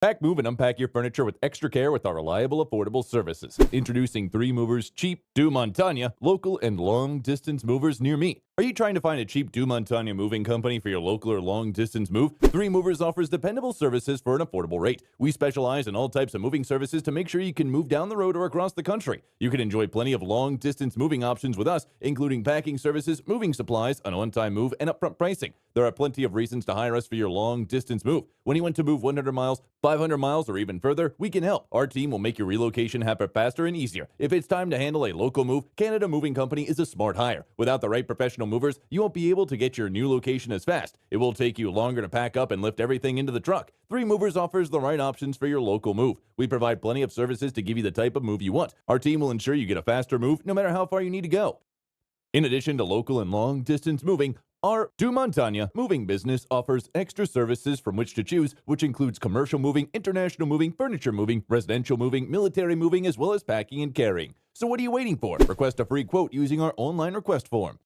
Pack, move, and unpack your furniture with extra care with our reliable, affordable services. Introducing 3 movers, cheap, Deux Montagnes, local and long-distance movers near me. Are you trying to find a cheap Deux Montagnes moving company for your local or long-distance move? 3 Movers offers dependable services for an affordable rate. We specialize in all types of moving services to make sure you can move down the road or across the country. You can enjoy plenty of long-distance moving options with us, including packing services, moving supplies, an on-time move, and upfront pricing. There are plenty of reasons to hire us for your long-distance move. When you want to move 100 miles, 500 miles, or even further, we can help. Our team will make your relocation happen faster and easier. If it's time to handle a local move, Canada Moving Company is a smart hire. Without the right professional movers, you won't be able to get your new location as fast. It will take you longer to pack up and lift everything into the truck. 3 Movers offers the right options for your local move. We provide plenty of services to give you the type of move you want. Our team will ensure you get a faster move no matter how far you need to go. In addition to local and long-distance moving, our Deux Montagnes moving business offers extra services from which to choose, which includes commercial moving, international moving, furniture moving, residential moving, military moving, as well as packing and carrying. So what are you waiting for? Request a free quote using our online request form.